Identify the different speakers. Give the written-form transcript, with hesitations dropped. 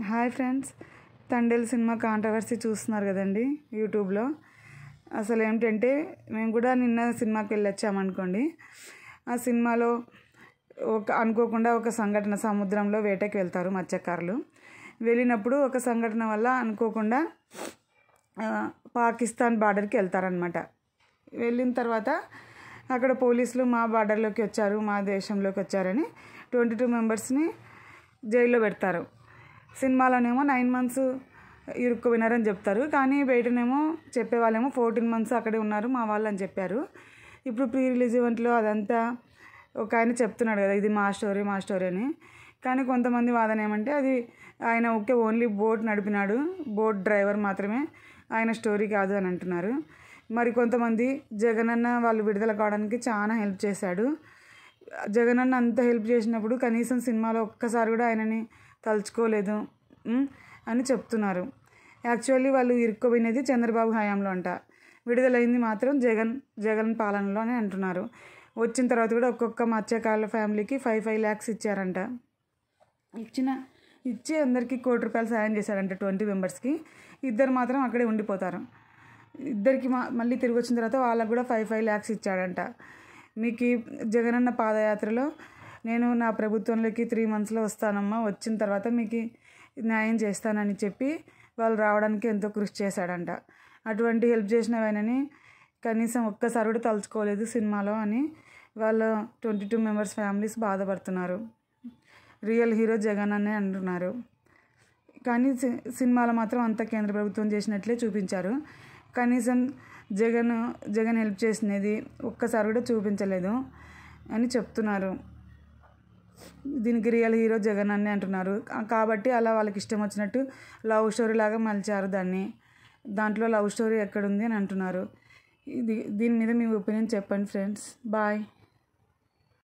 Speaker 1: Hi friends, Thandel cinema controversy చూస్తున్నారు కదండి యూట్యూబ్లో. అసలు ఏమిటంటే మేము కూడా నిన్న సినిమాకి వెళ్ళొచ్చామనుకోండి. ఆ సినిమాలో అనుకోకుండా ఒక సంఘటన, సముద్రంలో వేటకి వెళ్తారు మత్స్యకారులు. వెళ్ళినప్పుడు ఒక సంఘటన వల్ల అనుకోకుండా పాకిస్తాన్ బార్డర్కి వెళ్తారనమాట. వెళ్ళిన తర్వాత అక్కడ పోలీసులు మా బార్డర్లోకి వచ్చారు, మా దేశంలోకి వచ్చారని 22 మెంబర్స్ని జైల్లో పెడతారు. సినిమాలోనేమో 9 months ఇరుక్కుపోయినారని చెప్తారు, కానీ బయటనేమో చెప్పేవాళ్ళేమో 14 months అక్కడే ఉన్నారు మా వాళ్ళు అని చెప్పారు. ఇప్పుడు ప్రీ రిలీజ్ ఈవెంట్లో అదంతా ఒక ఆయన చెప్తున్నాడు కదా, ఇది మా స్టోరీ అని. కానీ కొంతమంది వాదన ఏమంటే అది ఆయన ఓన్లీ బోట్ నడిపినాడు, బోట్ డ్రైవర్ మాత్రమే, ఆయన స్టోరీ కాదు అని అంటున్నారు. మరి కొంతమంది జగనన్న వాళ్ళు విడుదల కావడానికి చాలా హెల్ప్ చేశాడు. జగనన్న అంత హెల్ప్ చేసినప్పుడు కనీసం సినిమాలో ఒక్కసారి కూడా ఆయనని తలుచుకోలేదు అని చెప్తున్నారు. యాక్చువల్లీ వాళ్ళు ఇరుక్కుపోయినది చంద్రబాబు హయాంలో అంట, విడుదలైంది మాత్రం జగన్ పాలనలో అని అంటున్నారు. వచ్చిన తర్వాత కూడా ఒక్కొక్క మత్స్యకారుల ఫ్యామిలీకి 5 lakhs ఇచ్చారంట. ఇచ్చి అందరికీ ₹1 కోటి సాయం చేశారంట 20 మెంబర్స్కి. ఇద్దరు మాత్రం అక్కడే ఉండిపోతారు. ఇద్దరికి మళ్ళీ తిరిగి వచ్చిన తర్వాత వాళ్ళకు కూడా 5 lakhs ఇచ్చాడంట. మీకు జగనన్న పాదయాత్రలో నేను నా ప్రభుత్వంలోకి 3 monthsలో వస్తానమ్మా, వచ్చిన తర్వాత మీకు న్యాయం చేస్తానని చెప్పి వాళ్ళు రావడానికి ఎంతో కృషి చేశాడంట. అటువంటి హెల్ప్ చేసిన ఆయనని కనీసం ఒక్కసారి కూడా తలుచుకోలేదు సినిమాలో అని వాళ్ళ 22 మెంబర్స్ ఫ్యామిలీస్ బాధపడుతున్నారు. రియల్ హీరో జగన్ అనే అంటున్నారు. కానీ సినిమాలో మాత్రం అంత కేంద్ర ప్రభుత్వం చేసినట్లే చూపించారు. కనీసం జగన్ హెల్ప్ చేసినది ఒక్కసారి కూడా చూపించలేదు అని చెప్తున్నారు. దీనికి రియల్ హీరో జగన్ అని అంటున్నారు. కాబట్టి అలా వాళ్ళకి ఇష్టం వచ్చినట్టు లవ్ స్టోరీ లాగా మలిచారు దాన్ని. దాంట్లో లవ్ స్టోరీ ఎక్కడుంది అని అంటున్నారు. దీని మీద మీ ఒపీనియన్ చెప్పండి ఫ్రెండ్స్. బాయ్.